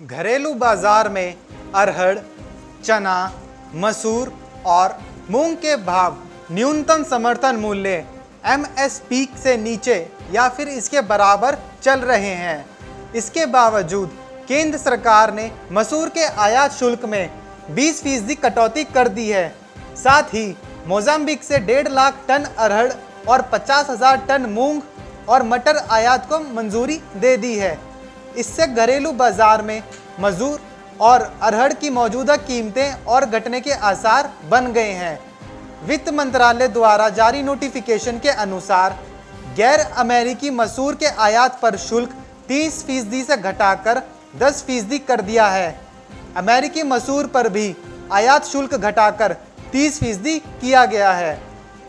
घरेलू बाजार में अरहर, चना, मसूर और मूंग के भाव न्यूनतम समर्थन मूल्य एमएसपी से नीचे या फिर इसके बराबर चल रहे हैं। इसके बावजूद केंद्र सरकार ने मसूर के आयात शुल्क में 20% कटौती कर दी है। साथ ही मोजाम्बिक से 1.5 लाख टन अरहर और 50,000 टन मूंग और मटर आयात को मंजूरी दे दी है। इससे घरेलू बाजार में मसूर और अरहर की मौजूदा कीमतें और घटने के आसार बन गए हैं। वित्त मंत्रालय द्वारा जारी नोटिफिकेशन के अनुसार गैर अमेरिकी मसूर के आयात पर शुल्क 30% से घटाकर 10% कर दिया है। अमेरिकी मसूर पर भी आयात शुल्क घटाकर 30% किया गया है।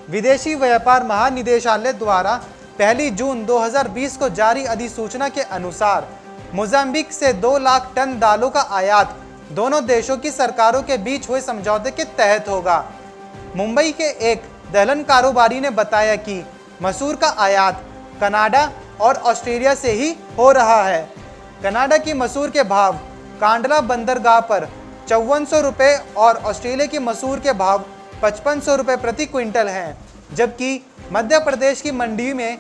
विदेशी व्यापार महानिदेशालय द्वारा 1 जून 2020 को जारी अधिसूचना के अनुसार मोजाम्बिक से 2 लाख टन दालों का आयात दोनों देशों की सरकारों के बीच हुए समझौते के तहत होगा। मुंबई के एक दलहन कारोबारी ने बताया कि मसूर का आयात कनाडा और ऑस्ट्रेलिया से ही हो रहा है। कनाडा की मसूर के भाव कांडला बंदरगाह पर 5400 रुपये और ऑस्ट्रेलिया की मसूर के भाव 5500 रुपये प्रति क्विंटल हैं, जबकि मध्य प्रदेश की मंडी में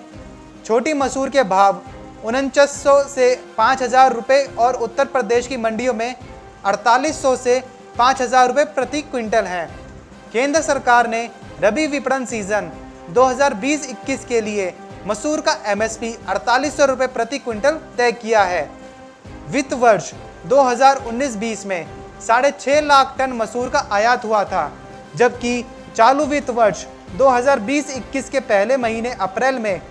छोटी मसूर के भाव 4900 से 5000 रुपये और उत्तर प्रदेश की मंडियों में 4800 से 5000 रुपये प्रति क्विंटल हैं। केंद्र सरकार ने रबी विपणन सीजन 2020-21 के लिए मसूर का एमएसपी 4800 रुपये प्रति क्विंटल तय किया है। वित्त वर्ष 2019-20 में 6.5 लाख टन मसूर का आयात हुआ था, जबकि चालू वित्त वर्ष 2020-21 के पहले महीने अप्रैल में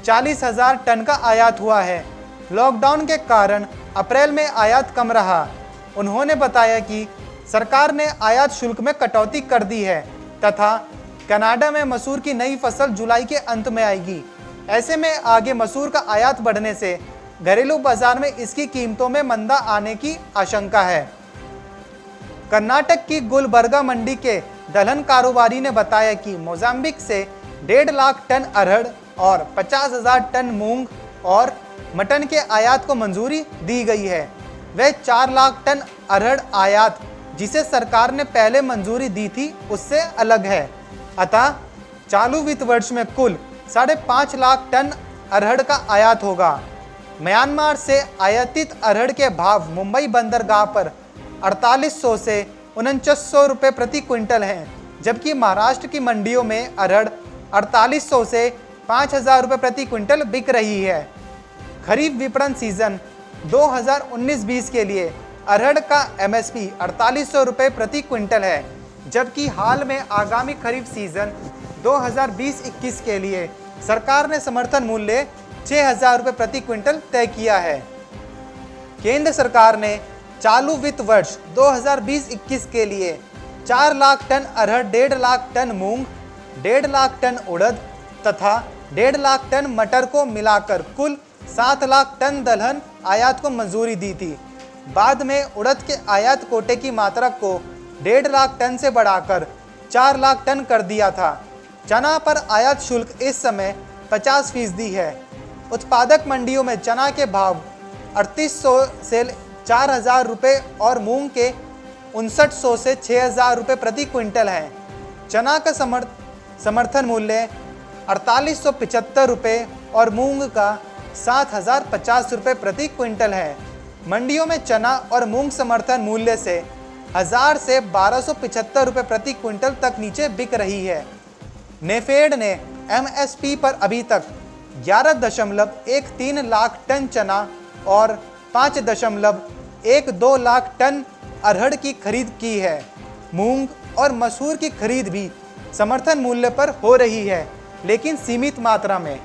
40,000 टन का आयात हुआ है। लॉकडाउन के कारण अप्रैल में आयात कम रहा। उन्होंने बताया कि सरकार ने आयात शुल्क में कटौती कर दी है तथा कनाडा में मसूर की नई फसल जुलाई के अंत में आएगी। ऐसे में आगे मसूर का आयात बढ़ने से घरेलू बाजार में इसकी कीमतों में मंदा आने की आशंका है। कर्नाटक की गुलबर्गा मंडी के दलहन कारोबारी ने बताया कि मोजाम्बिक से 1.5 लाख टन अरहर और 50,000 टन मूंग और मटन के आयात को मंजूरी दी गई है। वह 4 लाख टन अरहर आयात जिसे सरकार ने पहले मंजूरी दी थी उससे अलग है। अतः चालू वित्त वर्ष में कुल 5.5 लाख टन अरहर का आयात होगा। म्यांमार से आयातित अरहर के भाव मुंबई बंदरगाह पर 4800 से 4900 रुपये प्रति क्विंटल हैं, जबकि महाराष्ट्र की मंडियों में अरहर 4800 से 5000 रुपये प्रति क्विंटल बिक रही है। खरीफ विपणन सीजन 2019-20 के लिए अरहर का एमएसपी 4800 रुपये प्रति क्विंटल है, जबकि हाल में आगामी खरीफ सीजन 2020-21 के लिए सरकार ने समर्थन मूल्य 6000 रुपये प्रति क्विंटल तय किया है। केंद्र सरकार ने चालू वित्त वर्ष 2020-21 के लिए 4 लाख टन अरहर, 1.5 लाख टन मूंग, 1.5 लाख टन उड़द तथा 1.5 लाख टन मटर को मिलाकर कुल 7 लाख टन दलहन आयात को मंजूरी दी थी। बाद में उड़द के आयात कोटे की मात्रा को 1.5 लाख टन से बढ़ाकर 4 लाख टन कर दिया था। चना पर आयात शुल्क इस समय 50% है। उत्पादक मंडियों में चना के भाव 3800 से 4000 रुपये और मूंग के 5900 से 6000 रुपये प्रति क्विंटल हैं। चना का समर्थन मूल्य 4875 रुपये और मूंग का 7050 रुपये प्रति क्विंटल है। मंडियों में चना और मूंग समर्थन मूल्य से 1000 से 1275 रुपये प्रति क्विंटल तक नीचे बिक रही है। नेफेड ने एमएसपी पर अभी तक 11.13 लाख टन चना और 5.12 लाख टन अरहर की खरीद की है। मूंग और मसूर की खरीद भी समर्थन मूल्य पर हो रही है, लेकिन सीमित मात्रा में।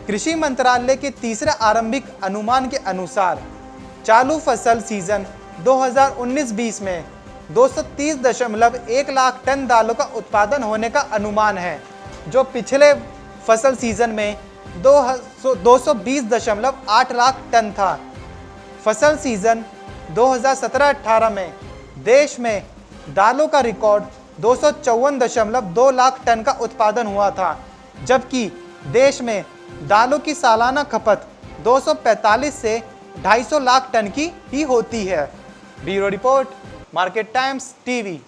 कृषि मंत्रालय के तीसरे आरंभिक अनुमान के अनुसार चालू फसल सीजन 2019-20 में 230.1 लाख टन दालों का उत्पादन होने का अनुमान है, जो पिछले फसल सीजन में 220.8 लाख टन था। फसल सीजन 2017-18 में देश में दालों का रिकॉर्ड 254.2 लाख टन का उत्पादन हुआ था, जबकि देश में दालों की सालाना खपत 245 से 250 लाख टन की ही होती है। Bureau report, market times TV.